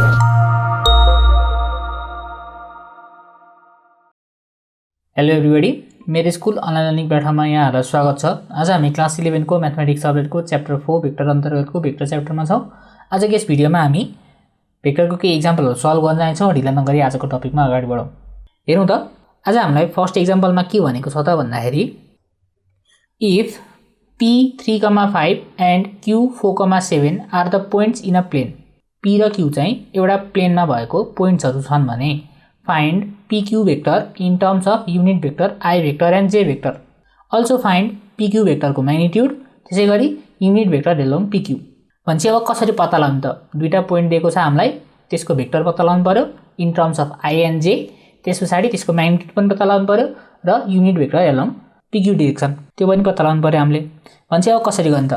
Hello everybody, मेरो school online learning प्लेटफर्ममा यहाँहरूलाई स्वागत छ। आज हामी क्लास 11 को म्याथमेटिक्स सब्जेक्टको च्याप्टर 4 भेक्टर अन्तर्गतको भेक्टर च्याप्टरमा छौँ। आजको यस भिडियोमा हामी भेक्टरको केही एक्जाम्पलहरू सल्भ गर्न जान्छौँ। ढिला नगरी आजको टपिकमा अगाडि बढौँ। हेरौँ त, आज हामीलाई फर्स्ट एक्जाम्पलमा के भनेको छ त भन्दाखेरि, if P3,5 and Q4,7 are the points in a plane, P र Q चाहिँ एउटा प्लेनमा भएको पोइन्ट्सहरू छन् भने find PQ vector in terms of unit vector I vector and J vector. Also find PQ vector को magnitude, त्यसै गरी unit vector along PQ. भन्छ अब कसरी पत्ता लगाउनु त? दुईटा पोइन्ट दिएको छ हामीलाई, त्यसको भेक्टर पत्ता लगाउनु पर्यो in terms of I and J, त्यसपछि त्यसको magnitude पनि पत्ता लगाउनु पर्यो र unit vector along PQ direction त्यो पनि पत्ता लगाउनु पर्यो हामीले। भन्छ अब कसरी गर्ने त?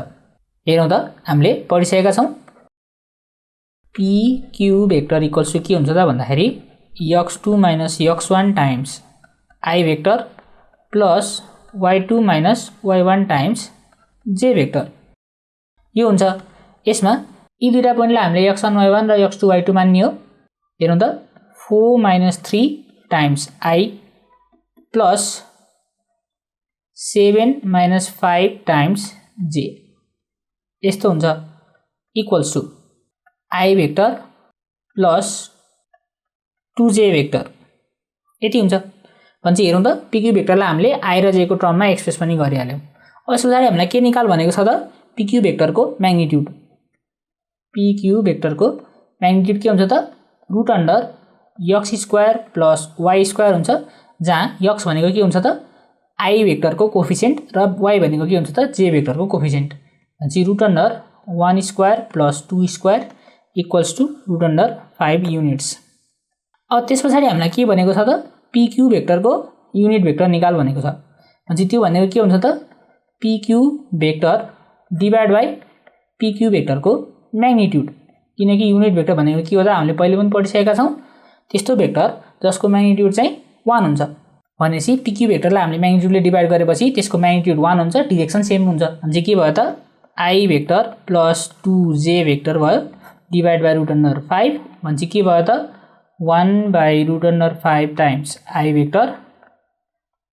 हेरौँ त, हामीले पढिसकेका छौँ। PQ vector equals to के हुन्छ त भन्दाखेरि x2 minus x1 times I vector plus y2 minus y1 times j vector यो हुन्छ। यसमा यी दुईटा पोइन्टलाई हामीले x1 y1 र x2 y2 मान्ने हो। हेरौँ त, 4 minus 3 times I plus 7 minus 5 times j यस्तो हुन्छ, equals to I vector plus 2j vector यति हुन्छ। भन्छ हेरौँ त, PQ भेक्टरलाई हामीले I र J को टर्ममा एक्सप्रेस पनि गरिहाल्यौँ। अब यसपछि हामीलाई के निकाल भनेको छ त? PQ भेक्टरको म्याग्निट्युड। PQ भेक्टरको म्याग्निट्युड के हुन्छ त? Root under x² plus y² हुन्छ, जहाँ x भनेको के हुन्छ त? I भेक्टरको कोफिसिएन्ट र y भनेको के हुन्छ त? J भेक्टरको कोफिसिएन्ट। भन्छ root under 1² plus 2² equals to root under 5 units. अब त्यसपछि हामीलाई के भनेको छ त? PQ भेक्टरको युनिट भेक्टर निकाल भनेको छ। भन्छ त्यो भनेको के हुन्छ त? PQ vector divide by PQ भेक्टरको म्याग्निट्युड, किनकि युनिट भेक्टर भनेको के हो त? हामीले पहिले पनि पढिसकेका छौँ। त्यस्तो भेक्टर जसको म्याग्निट्युड चाहिँ 1 हुन्छ भनेपछि PQ भेक्टरलाई हामीले म्याग्निट्युडले डिभाइड गरेपछि त्यसको म्याग्निट्युड 1 हुन्छ, डिरेक्सन सेम हुन्छ। भन्छ के भयो त? I vector plus 2j vector भयो डिभाइड बाइ रुट अन्डर 5। भन्छ के भयो त? 1 by root under 5 times I vector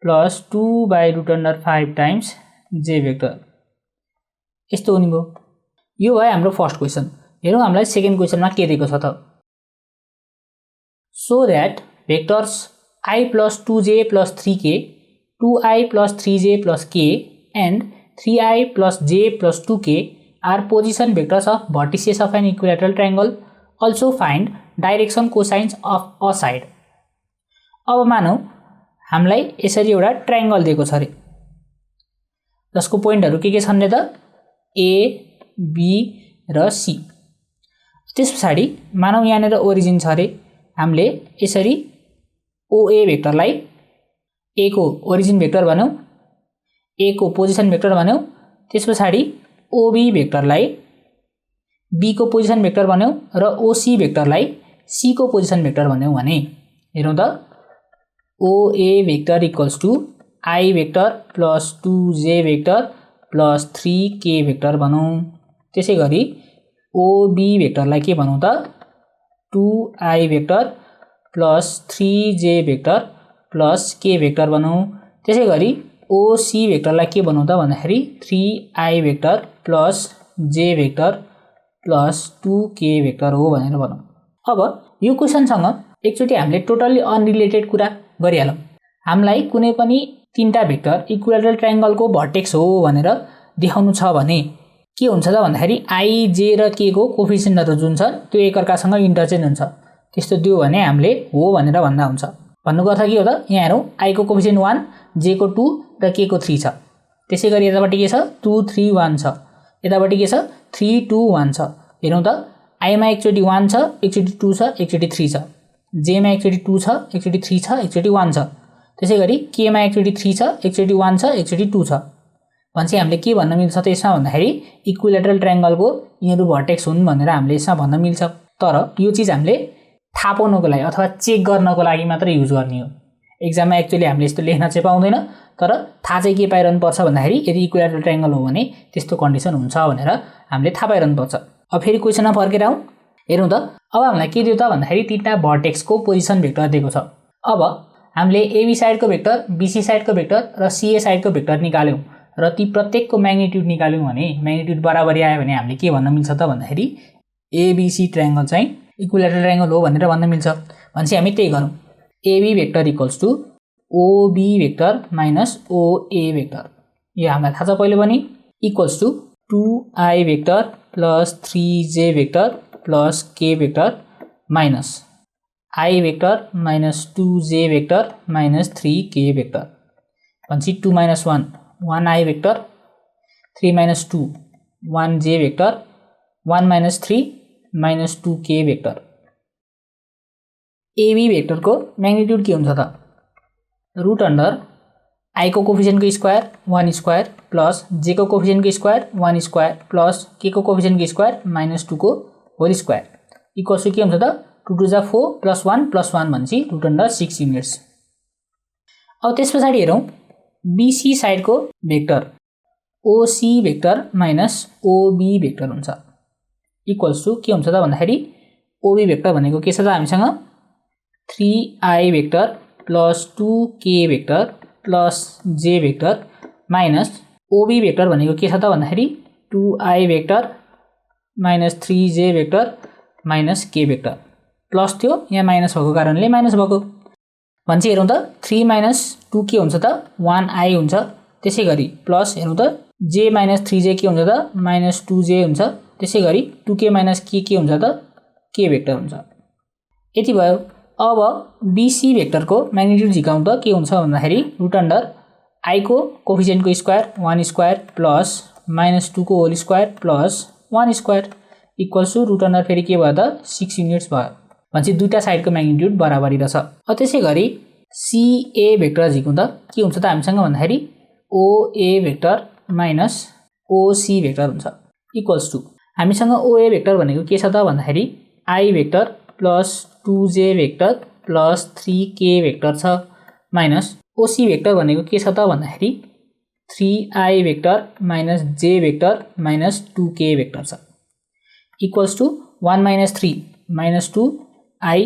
plus 2 by root under 5 times J vector यस्तो हुने भयो। यो भयो हाम्रो फर्स्ट क्वेसन। हेरौँ हामीलाई सेकेन्ड क्वेसनमा के दिएको छ त? So that vectors I plus 2j plus 3k, 2i plus 3j plus k and 3i plus j plus 2k are position vectors of vertices of an equilateral triangle. Also find direction cosines of a side. अब मानौ हामीलाई यसरी एउटा triangle दिएको छ रे, जसको पोइन्टहरु के छन् त? A, B र C। त्यसपछि मानौ यहाँनेर ओरिजिन छ रे, हामीले यसरी OA भेक्टरलाई A को ओरिजिन भेक्टर भन्यौ, A को पोजिसन भेक्टर भन्यौ। त्यसपछि OB भेक्टरलाई B को पोजिसन भेक्टर भन्यौ र OC भेक्टरलाई C को पोजिसन भेक्टर भन्यौ भने हेरौँ त, OA vector equals to I vector plus 2j vector plus 3k vector भनौँ। त्यसै गरी OB भेक्टरलाई के भनौँ त? 2I vector plus 3j vector plus k vector भनौँ। त्यसै गरी OC भेक्टरलाई के भनौँ त भन्दाखेरि 3I vector plus j vector plus 2k vector हो भनेर भनौँ। अब यो क्वेसनसँग एकचोटी हामीले टोटल्ली अनरिलेटेड कुरा गरिहालौँ। हामीलाई कुनै पनि तीनटा भेक्टर इक्विलेटरल ट्रायंगलको भर्टेक्स हो भनेर देखाउनु छ भने के हुन्छ त भन्दाखेरि I, J र K को कोफिसिएन्टहरु जुन छ त्यो एकअर्कासँग इन्टरचेन्ज हुन्छ। त्यस्तो दियो भने हामीले हो भनेर भन्दा हुन्छ। भन्नुको अर्थ के हो त? यहाँ हेरौँ, I को कोफिसिएन्ट 1, J को 2 र K को 3 छ। त्यसै गरी यतापट्टि के छ? 2 3 1 छ। यतापट्टि के छ? 3 2 1 छ। हेरौँ त, I मा एकचोटी 1 छ, एकचोटी 2 छ, एकचोटी 3 छ। J मा एकचोटी 2 छ, एकचोटी 3 छ, एकचोटी 1 छ। त्यसै गरी K मा एकचोटी 3 छ, एकचोटी 1 छ, एकचोटी 2 छ। भन्छ हामीले के भन्न मिल्छ त यसमा भन्दाखेरि इक्विलेटरल ट्रायंगलको यिनीहरु भर्टेक्स हुन् भनेर हामीले यसमा भन्न मिल्छ। तर यो चीज हामीले थाहा पाउनको लागि अथवा चेक गर्नको लागि मात्र युज गर्ने हो। एक्जाममा एक्चुअली हामीले यस्तो लेख्न चाहिँ पाउँदैन, तर थाहा चाहिँ के पाइरहनु पर्छ भन्दाखेरि यदि इक्विलेटरल ट्रायंगल हो भने त्यस्तो कन्डिसन हुन्छ भनेर हामीले थाहा पाइरहनु पर्छ। अब फेरि क्वेशनमा फर्केर आउँ। हेरौँ त अब हामीलाई के दियो त भन्दाखेरि तीनटा भर्टेक्सको पोजिसन भेक्टर दिएको छ। अब हामीले एबी साइडको भेक्टर, बीसी साइडको भेक्टर र सीए साइडको भेक्टर निकाल्यौँ र ती प्रत्येकको म्याग्निट्युड निकाल्यौँ भने म्याग्निट्युड बराबरी आयो भने हामीले के भन्न मिल्छ त भन्दाखेरि एबीसी ट्रायंगल चाहिँ इक्विलेटरल ट्रायंगल हो भनेर भन्न मिल्छ। भनेपछि हामी त्यही गरौँ। AB vector equals to OB vector minus OA vector, यो हामीलाई थाहा छ पहिले पनि, equals to 2i vector plus 3j vector plus k vector minus i vector minus 2j vector minus 3k vector. भनेपछि 2 minus 1 1i vector, 3 minus 2 1j vector, 1 minus 3 minus 2k vector. AB भेक्टरको magnitude के हुन्छ त root under I को कोफिसिएन्टको square 1 square plus जे को कोफिसिएन्टको square 1 square plus के को कोफिसिएन्टको स्क्वायर माइनस 2 को होल स्क्वायर इक्वल्स टु के हुन्छ त 2 2 जा 4 प्लस 1 भनेपछि रुट अन्डर 6 युनिट्स। अब त्यस पछाडि हेरौँ बीसी साइडको भेक्टर ओसी भेक्टर माइनस ओबी भेक्टर हुन्छ इक्वल्स टु के हुन्छ त भन्दाखेरि ओबी भेक्टर भनेको के छ त हामीसँग 3i vector plus 2k vector plus j vector minus OB vector भनेको के छ त भन्दाखेरि 2i vector minus 3j vector minus k vector plus थियो यहाँ माइनस भएको कारणले माइनस भएको। भनेपछि हेरौँ त 3 माइनस 2k हुन्छ त 1i हुन्छ, त्यसै गरी प्लस हेरौँ त j माइनस 3j के हुन्छ त माइनस 2j हुन्छ, त्यसै गरी 2k माइनस k के हुन्छ त k भेक्टर हुन्छ। यति भयो। अब बीसी भेक्टरको म्याग्निट्युड झिकाउँ त के हुन्छ भन्दाखेरि रुट अन्डर आई को कोफिसिएन्टको स्क्वायर 1 स्क्वायर प्लस माइनस 2 को whole square plus 1 square equals to root under फेरि के भयो त 6 युनिट्स भयो। भनेपछि दुईटा साइडको म्याग्निट्युड बराबरी रहेछ। अब त्यसै गरी सीए भेक्टर झिकौँ त के हुन्छ त हामीसँग भन्दाखेरि OA vector minus OC vector हुन्छ इक्वल्स टु हामीसँग ओए भेक्टर भनेको के छ त भन्दाखेरि I vector plus 2j vector plus 3k vector छ माइनस ओसी भेक्टर भनेको के छ त भन्दाखेरि 3i vector minus j vector minus 2k vector छ equals to 1 minus 3 minus 2i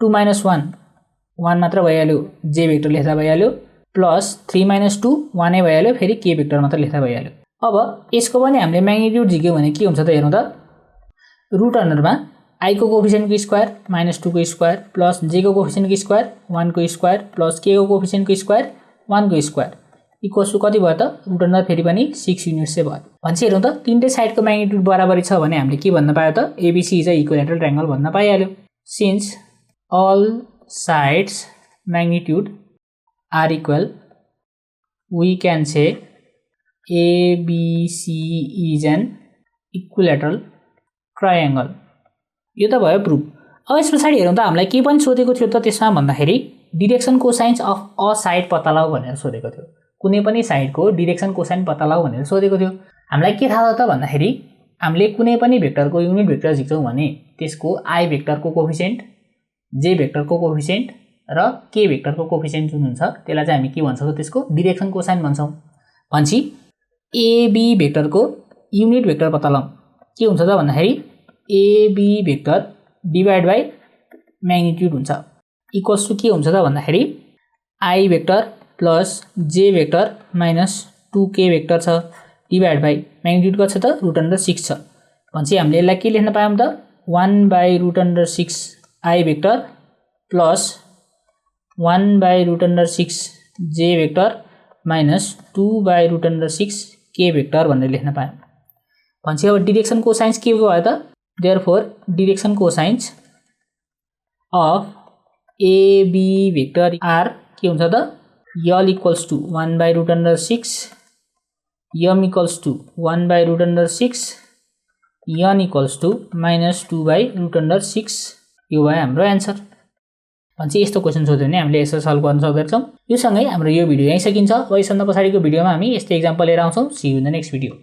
2 minus 1 1 मात्र भइहाल्यो j भेक्टर लेख्दा भइहाल्यो प्लस 3 माइनस 2 1 नै भइहाल्यो फेरि k भेक्टर मात्र लेख्दा भइहाल्यो। अब यसको पनि हामीले म्याग्निट्युड झिक्यौँ भने के हुन्छ त हेरौँ त रुट अन्डरमा आई को कोफिसिएन्टको स्क्वायर माइनस 2 को स्क्वायर प्लस जे को कोफिसिएन्टको स्क्वायर 1 को स्क्वायर प्लस के को कोफिसिएन्टको स्क्वायर 1 को स्क्वायर इक्वल्स टु कति भयो त रुट अन्डर फेरि पनि 6 युनिट्स चाहिँ भयो। भनेपछि हेरौँ त तीनटै साइडको म्याग्निट्युड बराबरी छ भने हामीले के भन्न पायो त ABC is a equilateral triangle भन्न पाइहाल्यो। Since all sides magnitude are equal we can say ABC is an equilateral triangle. यो त भयो प्रुफ। अब यस पछाडि हेरौँ त हामीलाई के पनि सोधेको थियो त त्यसमा भन्दाखेरि direction cosines of a side पत्ता लगाऊ भनेर सोधेको थियो। कुनै पनि साइडको डिरेक्सन कोसाइन पत्ता लगाऊ भनेर सोधेको थियो। हामीलाई के थाहा छ त भन्दाखेरि हामीले कुनै पनि भेक्टरको युनिट भेक्टर झिक्छौँ भने त्यसको आई भेक्टरको कोफिसिएन्ट, जे भेक्टरको कोफिसिएन्ट र के भेक्टरको कोफिसिएन्ट जुन हुन्छ त्यसलाई चाहिँ हामी के भन्छौँ त्यसको डिरेक्सन कोसाइन भन्छौँ। भनेपछि एबी भेक्टरको युनिट भेक्टर पत्ता लगाऊ के हुन्छ त भन्दाखेरि AB vector divide by magnitude हुन्छ इक्वल्स टु के हुन्छ त भन्दाखेरि I vector plus J vector minus 2k vector छ डिभाइड बाई म्याग्निट्युड कति छ त रुट अन्डर 6 छ। भनेपछि हामीले यसलाई के लेख्न पायौँ त 1 by root under 6 I vector plus 1 by root under 6 J vector minus 2 by root under 6 K vector भनेर लेख्न पायौँ। भनेपछि अब डिरेक्सन कोसाइन्स के भयो त therefore direction cosines of AB vector are के हुन्छ त L equals to 1 by root under 6 M equals to 1 by root under 6 N equals to minus 2 by root under 6 यो भयो हाम्रो एन्सर। भनेपछि यस्तो क्वेसन सोध्यो भने हामीले यसरी सल्भ गर्न सक्दैछौँ। यो सँगै हाम्रो यो भिडियो यहीँ सकिन्छ। अब यसभन्दा पछाडिको भिडियोमा हामी यस्तो एक्जाम्पल लिएर आउँछौँ। See you in the next video.